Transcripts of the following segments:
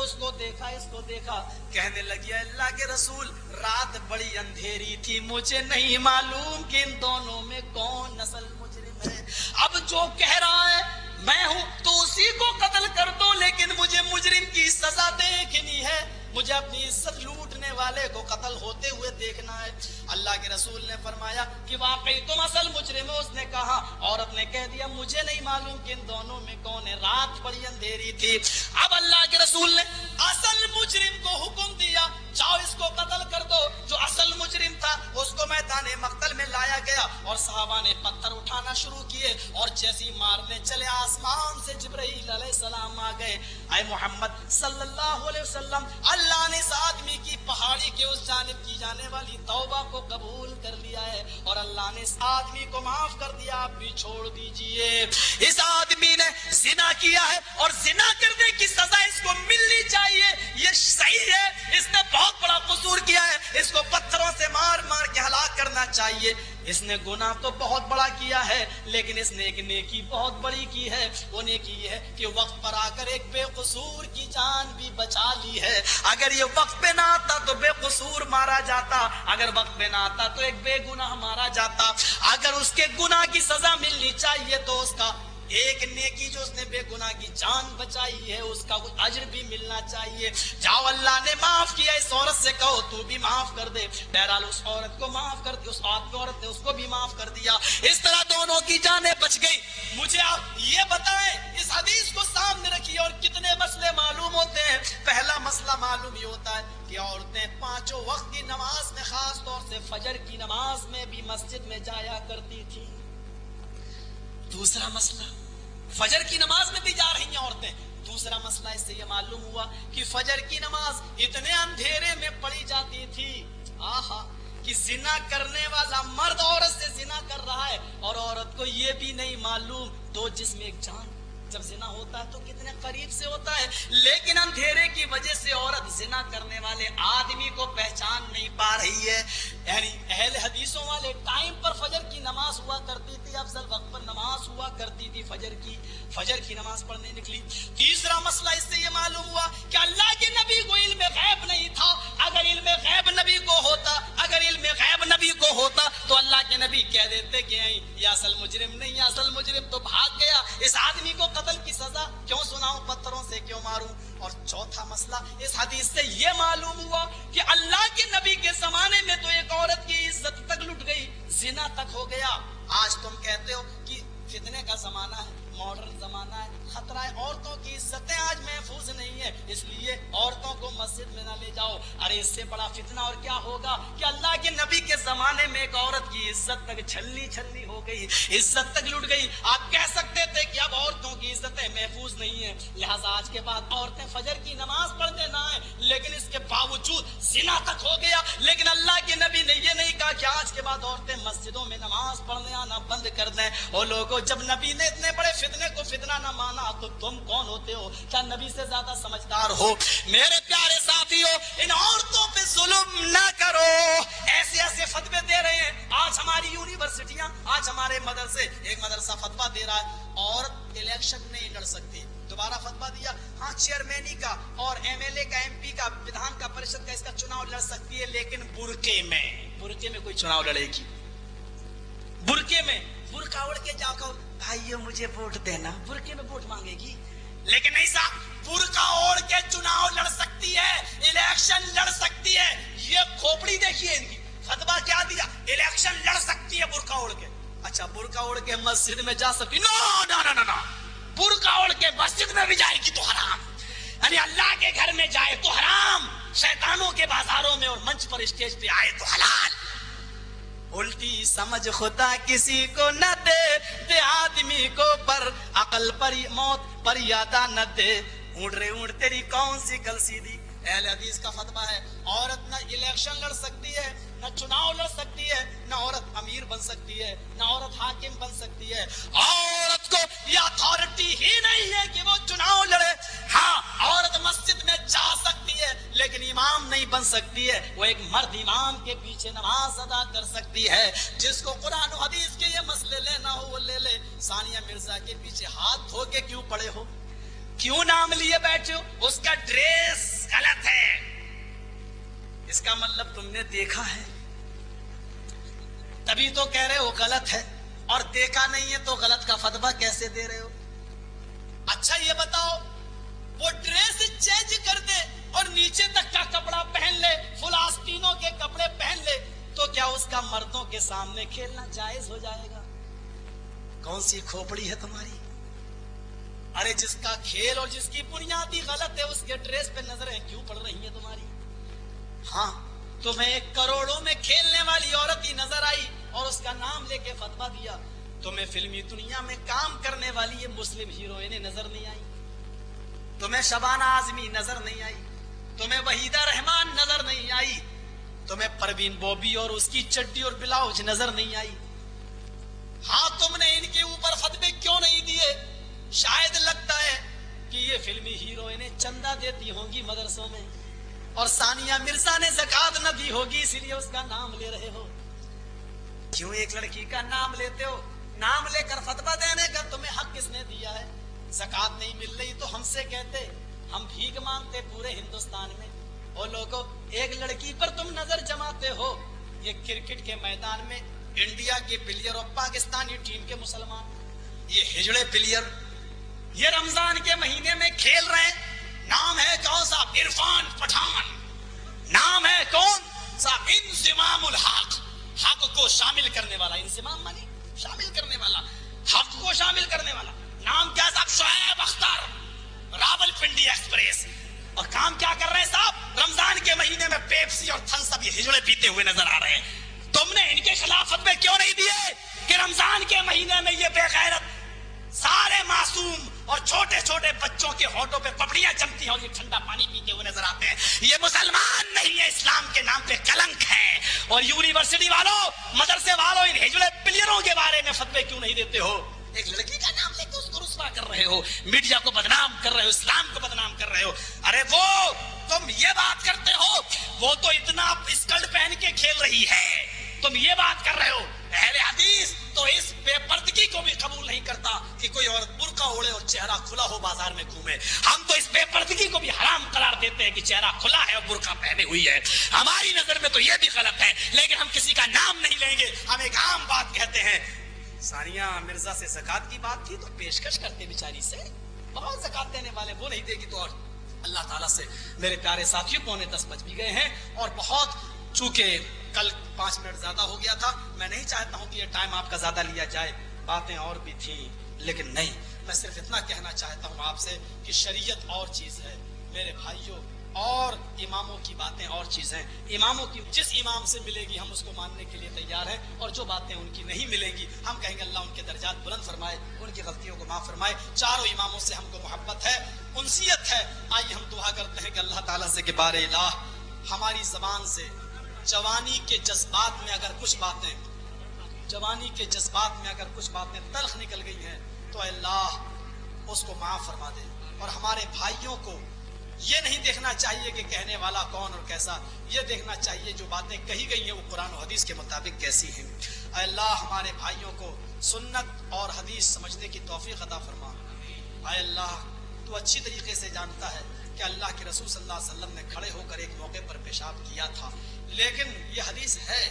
उसको देखा, इसको देखा, कहने लगी अल्लाह के रसूल रात बड़ी अंधेरी थी, मुझे नहीं मालूम कि इन दोनों में कौन असल मुजरिम है। अब जो कह रहा है मैं हूं तो उसी को कत्ल कर दो, लेकिन मुझे मुजरिम की सजा देखनी है, मुझे अपनी इज्जत लूटने वाले को कत्ल होते हुए देखना है। अल्लाह के रसूल ने फरमाया कि वाकई तुम असल मुजरिम हो। उसने कहा, औरत ने कह दिया मुझे नहीं मालूम कि इन दोनों में कौन है, रात बड़ी अंधेरी थी। अब अल्लाह के रसूल ने असल मुजरिम को हुक्म दिया, जाओ इसको कत्ल कर दो। जो असल मुजरिम था उसको मैदान मक्तल में लाया गया और सहाबा ने पत्थर उठाना शुरू किए और जैसी मारने चले आसमान से जिब्राइल अलैहिस्सलाम आ गए। ऐ मोहम्मद सल्लल्लाहु अलैहि वसल्लम, अल्लाह ने इस आदमी की पहाड़ी के उस जानिब की जाने वाली तौबा को कबूल कर लिया है और अल्लाह ने इस आदमी को माफ कर दिया, आप भी छोड़ दीजिए। इस आदमी ने जिना किया है और जिना करने की सजा इसको मिलनी चाहिए, ये सही है। इसने बहुत बड़ा कसूर किया है, इसको पत्थरों से मार मार के हलाक करना चाहिए। इसने गुनाह तो बहुत बड़ा किया है, लेकिन इसने एक नेकी बहुत बड़ी की है। वो नेकी ये है कि वक्त पर आकर एक बेकसूर की जान भी बचा ली है। अगर ये वक्त पे ना आता तो बेकसूर मारा जाता, अगर वक्त पे ना आता तो एक बेगुनाह मारा जाता। अगर उसके गुनाह की सजा मिलनी चाहिए तो उसका एक नेकी जो उसने बेगुनाह की जान बचाई है उसका कुछ अजर भी मिलना चाहिए। जाओ, अल्लाह ने माफ किया, इस औरत से कहो तू भी माफ कर दे। बहरहाल उस औरत को माफ कर दिया, उस औरत ने उसको भी माफ कर दिया। इस तरह दोनों की जानें बच गई। मुझे आप ये बताएं, इस हदीस को सामने रखिए और कितने मसले मालूम होते हैं। पहला मसला मालूम ये होता है कि औरतें पांचों वक्त की नमाज में, खास तौर से फजर की नमाज में भी मस्जिद में जाया करती थी। दूसरा मसला, फजर की नमाज में भी जा रही हैं औरतें। दूसरा मसला इससे ये मालूम हुआ कि फजर की नमाज इतने अंधेरे में पढ़ी जाती थी आहा कि जिना करने वाला मर्द औरत से जिना कर रहा है और औरत को ये भी नहीं मालूम दो जिस्म एक जान। जब जिना होता है तो कितने करीब से होता है, लेकिन अंधेरे की वजह से औरत जिना करने वाले आदमी को पहचान नहीं पा रही है। यानी अहले हदीसों वाले टाइम पर फजर की नमाज हुआ करती थी, अफजल वक्त पर नमाज हुआ करती थी फजर की नमाज पढ़ने निकली। तीसरा मसला इससे ये मालूम हुआ कि अल्लाह के नबी को इल्म गैब नहीं था। अगर इल्म गैब नबी को होता, अगर इल्म गैब नबी को होता तो अल्लाह के नबी कह देते कि ये असल मुजरिम नहीं, असल मुजरिम तो भाग गया, इस आदमी को कत्ल की सजा क्यों सुनाऊं, पत्थरों से क्यों मारूं। और चौथा मसला इस हदीस से ये मालूम हुआ कि अल्लाह के नबी के जमाने में तो एक औरत की इज्जत तक लुट गई, जिना तक हो गया। आज तुम कहते हो कि फितने का जमाना है, मॉडर्न जमाना है, खतरा है, औरतों की इज्जतें आज महफूज नहीं है, इसलिए औरतों को मस्जिद में ना ले जाओ। अरे इससे बड़ा फितना और क्या होगा कि अल्लाह के नबी के जमाने में एक औरत की इज्जत तक छलनी हो गई, इज्जत तक लुट गई। आप कह सकते थे कि अब औरतों की इज्जतें महफूज नहीं है, लिहाजा आज के बाद औरतें फजर की नमाज पढ़ने ना आए, लेकिन इसके बावजूद जिना तक हो गया। लेकिन अल्लाह के नबी ने यह नहीं कहा कि आज के बाद औरतें मस्जिदों में नमाज पढ़ने आना बंद कर दें। और लोगों, जब नबी ने इतने बड़े फितने को फितना ना माना तो तुम कौन होते हो? क्या नबी से ज्यादा समझदार हो? मेरे प्यारे साथियों, इन औरतों पे जुल्म ना करो। ऐसे ऐसे फतवे दे रहे हैं आज हमारी यूनिवर्सिटियां, आज हमारे मदरसे। एक मदरसा फतवा दे रहा है औरत इलेक्शन नहीं लड़ सकती, दोबारा फतवा दिया हाँ चेयरमैनी का और एमएलए का, एमपी का, विधान का, परिषद का इसका चुनाव लड़ सकती है, लेकिन बुरके में कोई चुनाव लड़ेगी। बुरके में बुरका ओढ़ के जाकर भाइयों मुझे वोट देना, बुरके में वोट मांगेगी। लेकिन नहीं साहब, बुरका ओढ़ के चुनाव लड़ सकती है, इलेक्शन लड़ सकती है। ये खोपड़ी देखिए इनकी, फतवा क्या दिया, इलेक्शन लड़ सकती है बुरका ओढ़ के। अच्छा, बुरका ओढ़ के मस्जिद में जा सकती? नो, बुरका ओढ़ के मस्जिद में भी जाएगी तो हराम, यानी अल्लाह के घर में जाए तो हराम, शैतानों के बाजारों में और मंच पर स्टेज पे आए तो हलाल। उल्टी समझ खुदा किसी को न दे आदमी को, पर अकल पर मौत पर यादा न दे। ऊँट तेरी कौन सी कल सीधी। अहले हदीस का फतवा है औरत न इलेक्शन लड़ सकती है, न चुनाव लड़ सकती है, न औरत अमीर बन सकती है, न औरत हाकिम बन सकती है। औरत को ये अथॉरिटी ही नहीं है कि वो चुनाव लड़े। हाँ, औरत मस्जिद में जा सकती है, लेकिन इमाम नहीं बन सकती है। वो एक मर्द इमाम के पीछे नमाज अदा कर सकती है। जिसको कुरान और हदीस के ये मसले लेना हो वो ले ले। सानिया मिर्जा के पीछे हाथ धो के क्यों पड़े हो, क्यों नाम लिए बैठे हो? उसका ड्रेस इसका मतलब तुमने देखा है, तभी तो कह रहे हो गलत है, और देखा नहीं है तो गलत का फतवा कैसे दे रहे हो? अच्छा ये बताओ, वो ड्रेस चेंज कर दे और नीचे तक का कपड़ा पहन ले, फुल आस्तीनों के कपड़े पहन ले, तो क्या उसका मर्दों के सामने खेलना जायज हो जाएगा? कौन सी खोपड़ी है तुम्हारी? अरे जिसका खेल और जिसकी बुनियादी गलत है उसके ड्रेस पे नजरें क्यों पड़ रही हैं तुम्हारी? हाँ, तुम्हें एक करोड़ों में खेलने वाली औरत ही नजर आई और उसका नाम लेके फतवा दिया। तुम्हें फिल्मी दुनिया में काम करने वाली ये मुस्लिम हीरोइनें नजर नहीं आई, तुम्हें शबाना आजमी नजर नहीं आई, तुम्हें वहीदा रहमान नजर नहीं आई, तुम्हें परवीन बॉबी और उसकी चड्डी और ब्लाउज नजर नहीं आई। हाँ, तुमने इनके ऊपर फतवे क्यों नहीं दिए? शायद लगता है कि ये फिल्मी हीरोइनें चंदा देती होंगी मदरसों में, और सानिया मिर्जा ने ज़कात न दी होगी, इसीलिए उसका नाम ले रहे हो। क्यों एक लड़की का नाम लेते हो? नाम लेकर फतवा देने का तुम्हें हक किसने दिया है? ज़कात नहीं मिल रही तो हमसे कहते, हम भीख मांगते पूरे हिंदुस्तान में। और लोगों, एक लड़की पर तुम नजर जमाते हो। ये क्रिकेट के मैदान में इंडिया के प्लेयर और पाकिस्तानी टीम के मुसलमान, ये हिजड़े प्लेयर, ये रमजान के महीने में खेल रहे हैं। नाम है कौन सा? इरफान पठान। नाम है कौन सा? इंसिमामुल हक, हक को शामिल करने वाला। इंसिमाम मानी शामिल करने वाला, हक को शामिल करने वाला। नाम क्या साहब? शोएब अख्तर, रावलपिंडी एक्सप्रेस। और काम क्या कर रहे हैं साहब? रमजान के महीने में पेप्सी और थम्स अप हिजड़े पीते हुए नजर आ रहे हैं। तुमने इनके खिलाफ फतवे क्यों नहीं दिए कि रमजान के महीने में ये बेगैरत सारे मासूम और छोटे छोटे बच्चों के होठों पे पपड़ियां जमती हैं और ये ठंडा पानी पीते हुए नजर आते हैं? ये मुसलमान नहीं है, इस्लाम के नाम पे कलंक है। और यूनिवर्सिटी वालों, मदरसे वालों, इन हिजड़े प्लेयरों के बारे में फतवे क्यों नहीं देते हो? एक लड़की का नाम लेकर उसको रुस्वा कर रहे हो, मीडिया को बदनाम कर रहे हो, इस्लाम को बदनाम कर रहे हो। अरे वो तुम ये बात करते हो, वो तो इतना स्कर्ट पहन के खेल रही है, तुम ये बात कर रहे हो। अहले हदीस तो इस बेपर्दगी को भी कबूल नहीं करता कि कोई औरत बुर्का ओढ़े और चेहरा खुला हो बाजार में घूमे। हम तो इस बेपर्दगी को भी हराम करार देते हैं कि चेहरा खुला है और बुर्का पहने हुई है। हमारी नजर में तो ये भी गलत है, लेकिन हम किसी का नाम नहीं लेंगे, हम एक आम बात कहते हैं। सानिया मिर्जा से ज़कात की बात थी तो पेशकश करते बेचारी से, बहुत ज़कात देने वाले, वो नहीं देगी तो और अल्लाह ताला से। मेरे प्यारे साथियों, 9:45 बज भी गए हैं और बहुत, चूंकि कल 5 मिनट ज्यादा हो गया था, मैं नहीं चाहता हूं कि ये टाइम आपका ज्यादा लिया जाए, बातें और भी थी, लेकिन नहीं, मैं सिर्फ इतना कहना चाहता हूं आपसे कि शरीयत और चीज है मेरे भाइयों, और इमामों की बातें और चीज हैं। इमामों की जिस इमाम से मिलेगी हम उसको मानने के लिए तैयार हैं, और जो बातें उनकी नहीं मिलेंगी हम कहेंगे अल्लाह उनके दर्जात बुलंद फरमाए, उनकी गलतियों को माफ फरमाए। चारों इमामों से हमको मोहब्बत है, उनसियत है। आइए हम दुआ करते हैं कि अल्लाह ताला से कि बारे इलाह, हमारी जबान से जवानी के जज्बात में अगर कुछ बातें, जवानी के जज्बात में अगर कुछ बातें तल्ख निकल गई हैं तो अल्लाह उसको माफ फरमा दे। और हमारे भाइयों को ये नहीं देखना चाहिए कि कहने वाला कौन और कैसा, ये देखना चाहिए जो बातें कही गई हैं वो कुरान और हदीस के मुताबिक कैसी हैं। अल्लाह हमारे भाइयों को सुन्नत और हदीस समझने की तौफीक अता फरमा। अल्लाह तू अच्छी तरीके से जानता है कि अल्लाह के रसूल सल्लल्लाहु अलैहि वसल्लम ने खड़े होकर एक मौके पर पेशाब किया था, लेकिन ये हदीस है,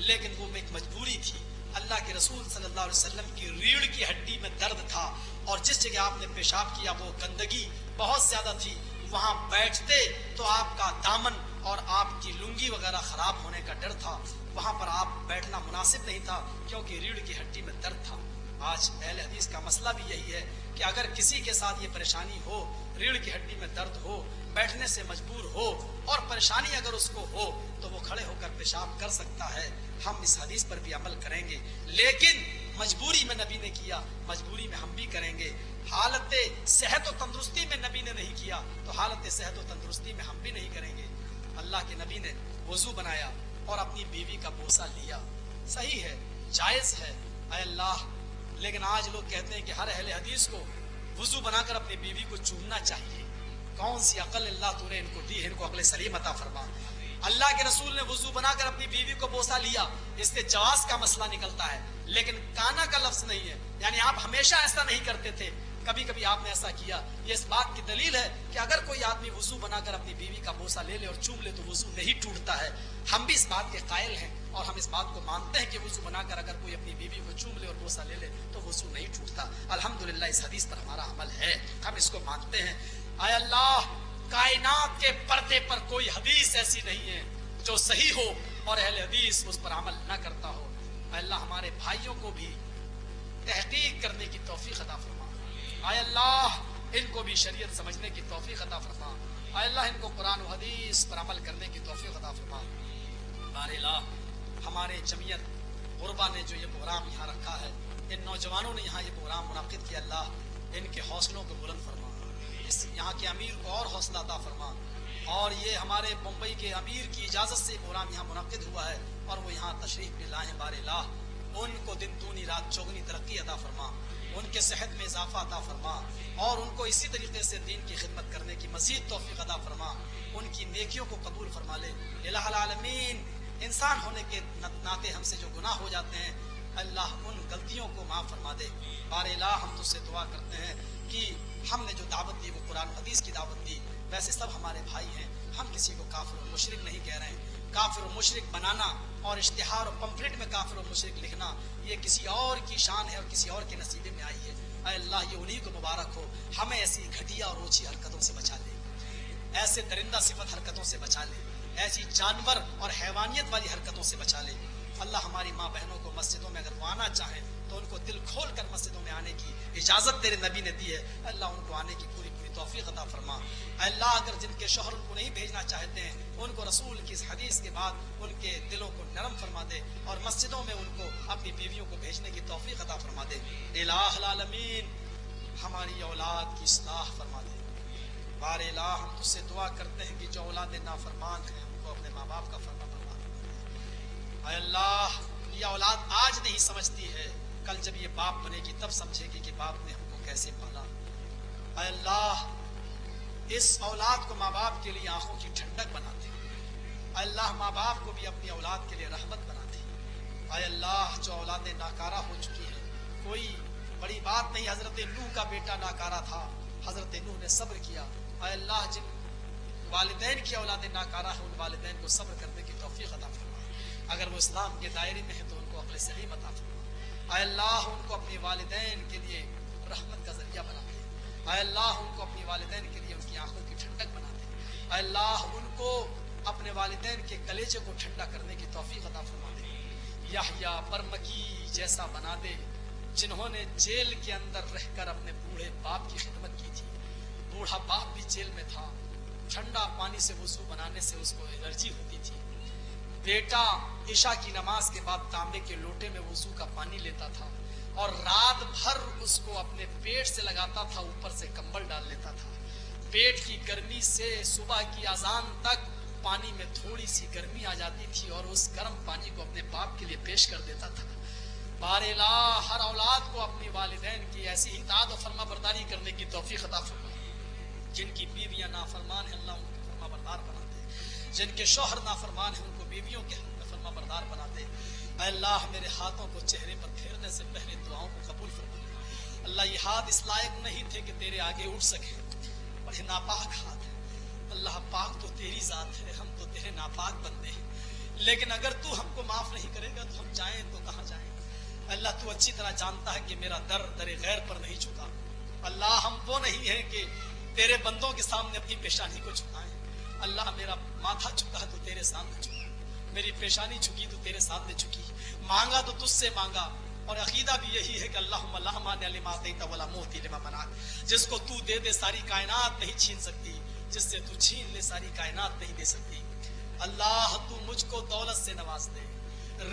लेकिन वो एक मजबूरी थी। अल्लाह के रसूल सल्लल्लाहु अलैहि वसल्लम की रीढ़ की हड्डी में दर्द था, और जिस जगह आपने पेशाब किया वो गंदगी बहुत ज्यादा थी, वहां बैठते तो आपका दामन और आपकी लुंगी वगैरह खराब होने का डर था, वहां पर आप बैठना मुनासिब नहीं था क्योंकि रीढ़ की हड्डी में दर्द था। आज अहले हदीस का मसला भी यही है कि अगर किसी के साथ ये परेशानी हो, रीढ़ की हड्डी में दर्द हो, बैठने से मजबूर हो और परेशानी अगर उसको हो तो वो खड़े होकर पेशाब कर सकता है। हम इस हदीस पर भी अमल करेंगे, लेकिन मजबूरी में नबी ने किया, मजबूरी में हम भी करेंगे। हालत सेहत और तंदुरुस्ती में नबी ने नहीं किया तो हालत सेहत और तंदुरुस्ती में हम भी नहीं करेंगे। अल्लाह के नबी ने वजू बनाया और अपनी बीवी का बोसा लिया, सही है, जायज है अल्लाह, लेकिन आज लोग कहते हैं कि हर अहले हदीस को वजू बनाकर अपनी बीवी को चूमना चाहिए। कौन सी अकल अल्लाह तूने इनको दी है, इनको अकल सलीम अता फरमा। अल्लाह के रसूल ने वजू बनाकर अपनी बीवी को बोसा लिया, इससे जवाज का मसला निकलता है, लेकिन काना का लफ्ज नहीं है, यानी आप हमेशा ऐसा नहीं करते थे। کبھی کبھی آپ نے ایسا کیا. یہ اس بات کی دلیل ہے کہ اگر کوئی آدمی وضو بنا کر اپنی بیوی کا بوسہ لے لے اور چوم لے تو وضو نہیں ٹوٹتا ہے. ہم بھی اس بات کے قائل ہیں اور ہم اس بات کو مانتے ہیں کہ وضو بنا کر اگر کوئی اپنی بیوی کو چوم لے اور بوسہ لے لے تو وضو نہیں ٹوٹتا. الحمدللہ اس حدیث پر ہمارا عمل ہے, ہم اس کو مانتے ہیں. اے اللہ, کائنات کے پردے پر کوئی حدیث ایسی نہیں ہے جو صحیح ہو اور اہل حدیث اس پر عمل نہ کرتا ہو. اے اللہ, ہمارے بھائیوں کو بھی تحقیق کرنے کی توفیق عطا فرما. اے اللہ, ان کو بھی شریعت سمجھنے کی توفیق عطا فرما. اے اللہ, ان کو قرآن و حدیث پر عمل کرنے کی توفیق عطا فرما. بار الہ, ہمارے جمعیت غربا نے جو یہ پروگرام یہاں رکھا ہے, ان نوجوانوں نے یہاں یہ پروگرام منعقد کیا, اللہ ان کے حوصلوں کو بلند فرما. اس یہاں کے امیر کو اور حوصلہ عطا فرما. اور یہ ہمارے ممبئی کے امیر کی اجازت سے پروگرام یہاں منعقد ہوا ہے اور وہ یہاں تشریف بھی لائے ہیں. بار الہ, ان کو دن دونی رات چوگنی ترقی عطا فرما, ان کے صحت میں اضافہ عطا فرما اور ان کو اسی طریقے سے دین کی خدمت کرنے کی مزید توفیق عطا فرما. ان کی نیکیوں کو قبول فرما لے. الہ العالمین, انسان ہونے کے ناطے ہم سے جو گناہ ہو جاتے ہیں, اللہ ان غلطیوں کو معاف فرما دے. بار الہ, ہم تجھ سے دعا کرتے ہیں کہ ہم نے جو دعوت دی وہ قرآن حدیث کی دعوت دی. ویسے سب ہمارے بھائی ہیں, ہم کسی کو کافر و مشرک نہیں کہہ رہے ہیں. کافر و مشرک بنانا اور اشتہار و پمفلٹ میں کافر و مشرک لکھنا یہ کسی اور کی شان ہے اور کسی اور کے نصیبے میں آئی ہے. اے اللہ, یہ انہی کو مبارک ہو. ہمیں ایسی گھٹیا اور اوچھی حرکتوں سے بچا لے, ایسے درندہ صفت حرکتوں سے بچا لے, ایسی جانور اور حیوانیت والی حرکتوں سے بچا لے. اللہ, ہماری ماں بہنوں کو مسجدوں میں اگر وہ آنا چاہیں تو ان کو دل کھول کر مسجدوں میں آنے کی اجازت تیرے نبی نے دی ہے. اللہ, ان کو آنے کی پوری پوری توفیق عطا فرما. اللہ, اگر جن کے شوہر ان کو نہیں بھیجنا چاہتے ہیں ان کو رسول کی اس حدیث کے بعد ان کے دلوں کو نرم فرما دے اور مسجدوں میں ان کو اپنی بیویوں کو بھیجنے کی توفیق عطا فرما دے. الہ العالمین, ہماری اولاد کی اصلاح فرما دے. بار الہ, ہم تجھ سے دعا کرتے ہیں کہ جو اولاد نافرمان ہیں ان کو اپنے ماں باپ کا فرما بردار بنا دے. اے اللہ, یہ اولاد آج نہیں سمجھتی ہے, کل جب یہ باپ بنے گی تب سمجھے گی کہ باپ نے ہم کو کیسے پالا. اے اللہ, اس اولاد کو ماں باپ کے لیے آنکھوں کی ٹھنڈک بنا دے. اے اللہ, ماں باپ کو بھی اپنی اولاد کے لیے رحمت بنا دے. اے اللہ, جو اولادیں ناکارہ ہو چکی ہیں کوئی بڑی بات نہیں. حضرت نوح کا بیٹا ناکارہ تھا, حضرت نوح نے صبر کیا. اے اللہ, جن والدین کی اولادیں ناکارہ ہیں ان والدین کو صبر کرنے کی توفیق عطا فرما. اگر وہ اسلام کے دائرے میں ہیں تو ان کو عقل سلیم عطا فرما. اے اللہ, ان کو اپنے والدین کے لیے رحمت کا ذریعہ بنا دے. اے اللہ, ان کو اپنی والدین کے لیے ان کی آنکھوں کی ٹھنڈک بنا دے. اے اللہ, ان کو اپنے والدین کے کلیجے کو ٹھنڈا کرنے کی توفیق عطا فرما دے. یحییٰ برمکی جیسا بنا دے جنہوں نے جیل کے اندر رہ کر اپنے بوڑھے باپ کی خدمت کی تھی. بوڑھا باپ بھی جیل میں تھا, ٹھنڈا پانی سے وضو بنانے سے اس کو الرجی ہوتی تھی. بیٹا عشاء کی نماز کے بعد تانبے کے لوٹے میں وضو کا پانی لیتا تھا اور رات بھر اس کو اپنے پیٹ سے لگاتا تھا, اوپر سے کمبل ڈال لیتا تھا. پیٹ کی گرمی سے صبح کی اذان تک پانی میں تھوڑی سی گرمی آ جاتی تھی اور اس گرم پانی کو اپنے باپ کے لیے پیش کر دیتا تھا. بار الہ, ہر اولاد کو اپنی والدین کی ایسی اطاعت و فرما برداری کرنے کی توفیق عطا فرما. جن کی بیویاں نافرمان ہیں اللہ, ان کو فرما بردار بنا دے. جن کے شوہر نافرمان ہیں ان کو بیویوں کے حق میں فرما بردار بنا دے. اے اللہ, میرے ہاتھوں کو چہرے پر پھیرنے سے پہلے دعاؤں کو قبول فرما. اللہ, یہ ہاتھ اس لائق نہیں تھے کہ تیرے آگے اٹھ سکے, بڑے ناپاک ہاتھ ہیں. اللہ, پاک تو تیری ذات ہے, ہم تو تیرے ناپاک بندے ہیں. لیکن اگر تو ہم کو معاف نہیں کرے گا تو ہم جائیں تو کہاں جائیں. اللہ, تو اچھی طرح جانتا ہے کہ میرا در غیر پر نہیں جھکا. اللہ, ہم وہ نہیں ہیں کہ تیرے بندوں کے سامنے اپنی پیشانی کو جھکائیں. اللہ, میرا ماتھا جھکا تو تیرے سامنے جھکا, میری پیشانی جھکی تو تیرے سامنے جھکی. مانگا تو تجھ سے مانگا, اور عقیدہ بھی یہی ہے کہ اللہم لا مانع لما اعطیت ولا معطی لما منعت. جس کو تو دے دے ساری کائنات نہیں چھین سکتی, جس سے تو چھین لے ساری کائنات نہیں دے سکتی. اللہ, تو مجھ کو دولت سے نواز دے,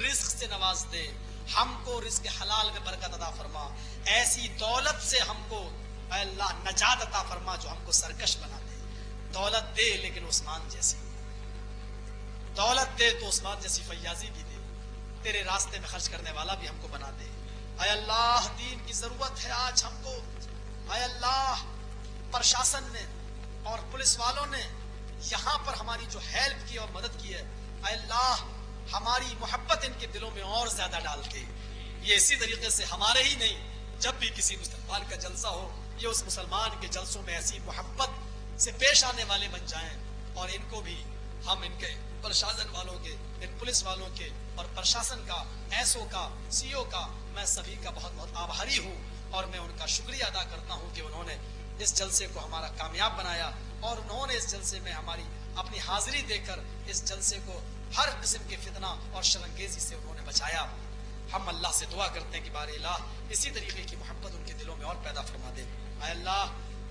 رزق سے نواز دے, ہم کو رزق حلال میں برکت عطا فرما. ایسی دولت سے ہم کو اے اللہ نجات عطا فرما جو ہم کو سرکش بنا دے. دولت دے لیکن عثمان جیسی, دولت دے تو عثمان جیسی فیاضی بھی دے, تیرے راستے میں خرچ کرنے والا بھی ہم کو بنا دے. اے اللہ, دین کی ضرورت ہے آج ہم کو. اے اللہ, پرشاسن نے اور پولیس والوں نے یہاں پر ہماری جو ہیلپ کی اور مدد کی ہے, اے اللہ ہماری محبت ان کے دلوں میں اور زیادہ ڈال کے, یہ اسی طریقے سے ہمارے ہی نہیں جب بھی کسی مسلمان کا جلسہ ہو یہ اس مسلمان کے جلسوں میں ایسی محبت سے پیش آنے والے بن جائیں، اور ان کو بھی ہم ان کے پرشاسن والوں کے، ان پولیس والوں کے اور پرشاسن کا، ایس او کا، سی او کا، میں سبھی کا بہت بہت آبھاری ہوں، اور میں ان کا شکریہ ادا کرتا ہوں کہ انہوں نے اس جلسے کو ہمارا کامیاب بنایا، اور انہوں نے اس جلسے میں ہماری اپنی حاضری دے کر اس جلسے کو ہر قسم کے فتنہ اور شرنگیزی سے انہوں نے بچایا۔ ہم اللہ سے دعا کرتے ہیں کہ بار الہ اسی طریقے کی محبت ان کے دلوں میں اور پیدا فرما دے۔ اے اللہ،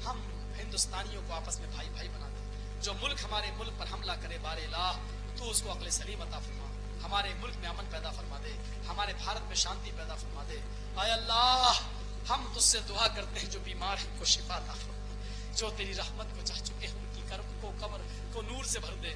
ہم ہندوستانیوں کو آپس میں بھائی بھائی بنا دے۔ جو ملک ہمارے ملک پر حملہ کرے بار الہ تو اس کو عقل سلیم عطا فرما، ہمارے ملک میں امن پیدا فرما دے، ہمارے بھارت میں شانتی پیدا فرما دے۔ اے اللہ، ہم تجھ سے دعا کرتے ہیں جو بیمار ہیں ان کو شفا عطا فرما، جو تیری رحمت کو چاہ چکے ہیں ان کی قبر کو نور سے بھر دے،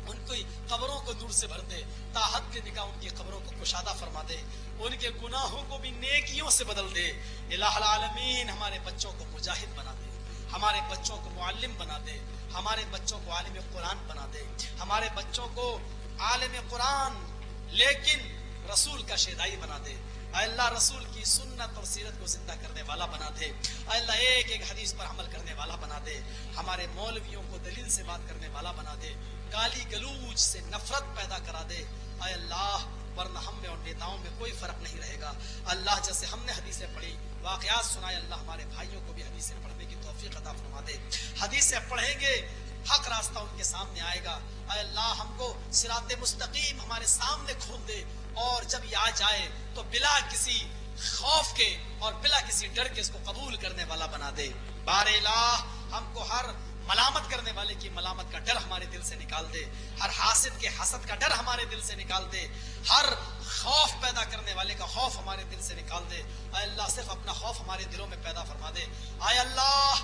ان کی قبروں کو نور سے بھر دے، تاحد کے نگاہ ان کی قبروں کو کشادہ فرما دے، ان کے گناہوں کو بھی نیکیوں سے بدل دے۔ الہ العالمین، ہمارے بچوں کو مجاہد بنا دے، ہمارے بچوں کو معلم بنا دے، ہمارے بچوں کو عالم قرآن بنا دے، ہمارے بچوں کو عالم قرآن لیکن رسول کا شیدائی بنا دے۔ اے اللہ، رسول کی سنت اور سیرت کو زندہ کرنے والا بنا دے۔ اے اللہ، ایک ایک حدیث پر عمل کرنے والا بنا دے۔ ہمارے مولویوں کو دلیل سے بات کرنے والا بنا دے، گالی گلوچ سے نفرت پیدا کرا دے۔ اے اللہ، ورنہ ہم میں اور نیتاؤں میں کوئی فرق نہیں رہے گا۔ اللہ، جیسے ہم نے حدیثیں پڑھی، واقعات سنائے، اللہ ہمارے بھائیوں کو بھی حدیثیں پڑھنے کی توفیق عطا فرما دے۔ حدیثیں پڑھیں گے، حق راستہ ان کے سامنے آئے گا۔ اے اللہ، ہم کو صراط مستقیم ہمارے سامنے کھول دے، اور جب یہ آ جائے تو بلا کسی خوف کے اور بلا کسی ڈر کے اس کو قبول کرنے والا بنا دے۔ بار الہ، ہم کو ہر ملامت کرنے والے کی ملامت کا ڈر ہمارے دل سے نکال دے، ہر حاسد کے حسد کا ڈر ہمارے دل سے نکال دے، ہر خوف پیدا کرنے والے کا خوف ہمارے دل سے نکال دے۔ اے اللہ، صرف اپنا خوف ہمارے دلوں میں پیدا فرما دے۔ اے اللہ،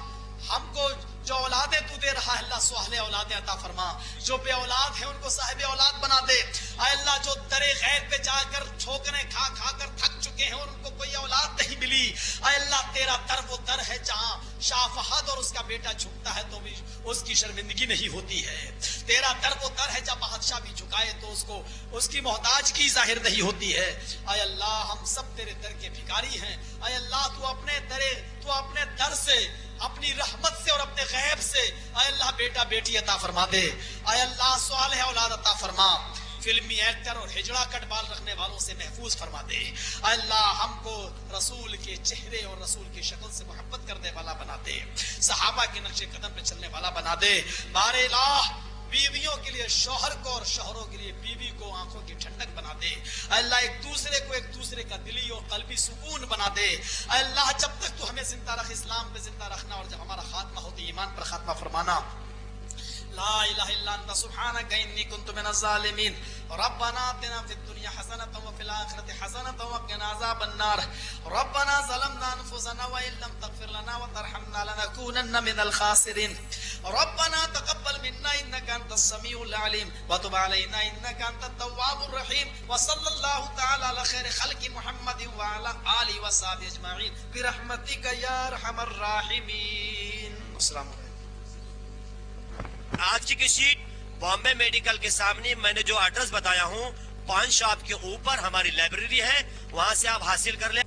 ہم کو جو اولادیں تو دے رہا ہے اللہ، صالح اولادیں عطا فرما۔ جو بے اولاد ہیں ان کو صاحب اولاد بنا دے۔ اے اللہ، جو درے غیر پہ جا کر ٹھوکریں کھا کھا کر تھک چکے ہیں اور ان کو کوئی اولاد نہیں ملی، اے اللہ، تیرا در وہ در ہے جہاں شاہ فہد اور اس کا بیٹا جھکتا ہے تو بھی اس کی شرمندگی نہیں ہوتی ہے۔ تیرا در وہ در ہے جب بادشاہ بھی جھکائے تو اس کو اس کی محتاجگی ظاہر نہیں ہوتی ہے۔ اے اللہ، ہم سب تیرے در کے بھکاری ہیں۔ اے اللہ، تو اپنے در سے، اپنی رحمت سے اور اپنے غیب سے اے اللہ بیٹا بیٹی عطا فرما دے۔ اے اللہ، صالح اولاد عطا فرما، فلمی ایکٹر اور ہجڑا کٹ بال رکھنے والوں سے محفوظ فرما دے۔ اے اللہ، ہم کو رسول کے چہرے اور رسول کی شکل سے محبت کرنے والا بنا دے، صحابہ کے نقش قدم پہ چلنے والا بنا دے۔ بار الہ، بیویوں کے لیے شوہر کو اور شوہروں کے لیے بیوی کو آنکھوں کی ٹھنڈک بنا دے۔ اے اللہ، ایک دوسرے کا دلی اور قلبی سکون بنا دے۔ اے اللہ، جب تک تو ہمیں زندہ رکھ، اسلام پہ زندہ رکھنا، اور جب ہمارا خاتمہ ہو تو ایمان پر خاتمہ فرمانا۔ لا الہ الا انت سبحانک انی کنت من الظالمین۔ ربنا آتنا فی الدنیا حسنۃ وفی الآخرۃ حسنۃ وقنا عذاب النار۔ ربنا ظلمنا انفسنا وان لم تغفر لنا وترحمنا لنکونن من الخاسرین۔ ربنا تقبل منا انك انت السميع العليم وتب علينا انك انت التواب الرحيم وصلى الله تعالى على خير خلق محمد وعلى اله وصحبه اجمعين برحمتك يا ارحم الراحمين۔ السلام علیکم۔ آج کی شیٹ بامبے میڈیکل کے سامنے میں نے جو ایڈریس بتایا ہوں، پان شاپ کے اوپر ہماری لائبریری ہے، وہاں سے آپ حاصل کر لیں۔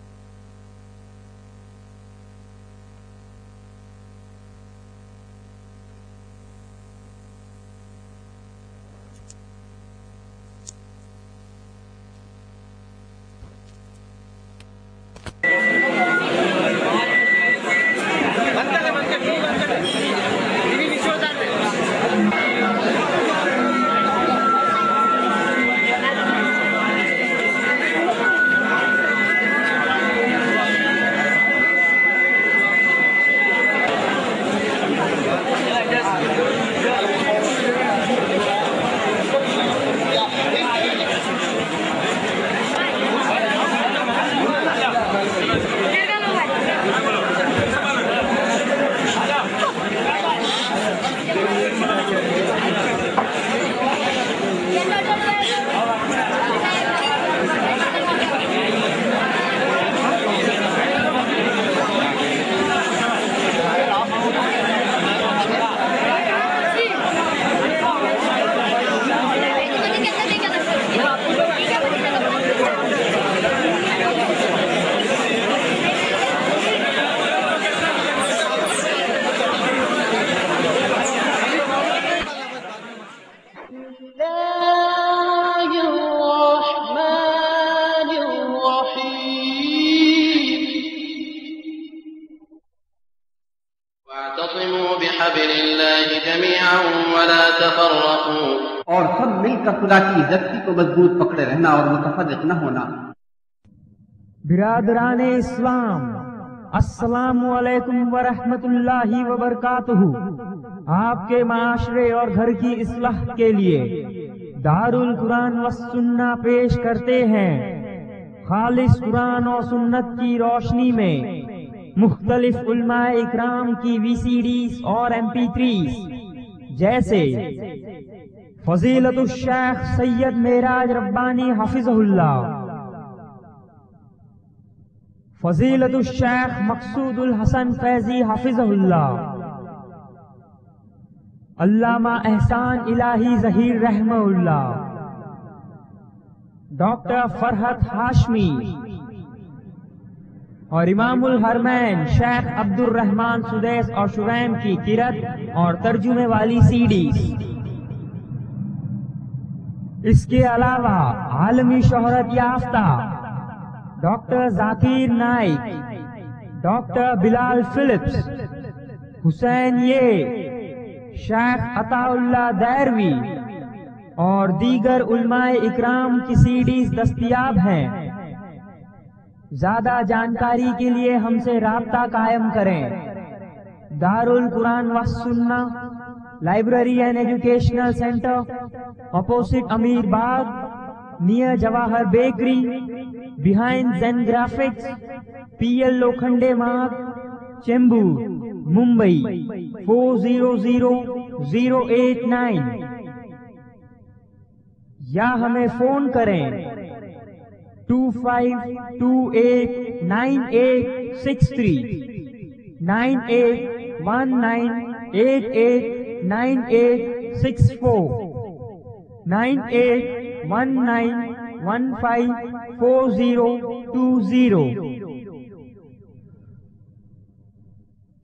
جميعا ولا تفرقوا. اور سب مل کر خدا کی رسی کو مضبوط پکڑے رہنا اور متفرق نہ ہونا. برادران اسلام، السلام علیکم ورحمۃ اللہ وبرکاتہ. آپ کے معاشرے اور گھر کی اصلاح کے لیے دار القرآن والسنہ پیش کرتے ہیں خالص قرآن و سنت کی روشنی میں مختلف علماء اکرام کی VCDs اور MP3s جیسے فضیلت الشیخ سید معراج ربانی حفظہ اللہ، فضیلت الشیخ مقصود الحسن فیضی حفظہ اللہ، علامہ احسان الہی ظہیر رحمہ اللہ، ڈاکٹر فرحت ہاشمی اور امام الحرمین شیخ عبد الرحمن سدیس اور شویم کی قرأت اور ترجمے والی CDs. اس کے علاوہ عالمی شہرت یافتہ ڈاکٹر ذاکر نائک، ڈاکٹر بلال فلپس، حسین شیخ عطا اللہ دیروی اور دیگر علماء اکرام کی CDs دستیاب ہیں. زیادہ جانکاری کے لیے ہم سے رابطہ قائم کریں. دار القرآن والسنہ library and educational centre, opposite Amir Bagh, near Jawahar bakery, behind Zain graphics, PL Lokhande Marg, Chembur, Mumbai 400089 یا ہمیں فون کریں 25289863 9819889864 9819154020.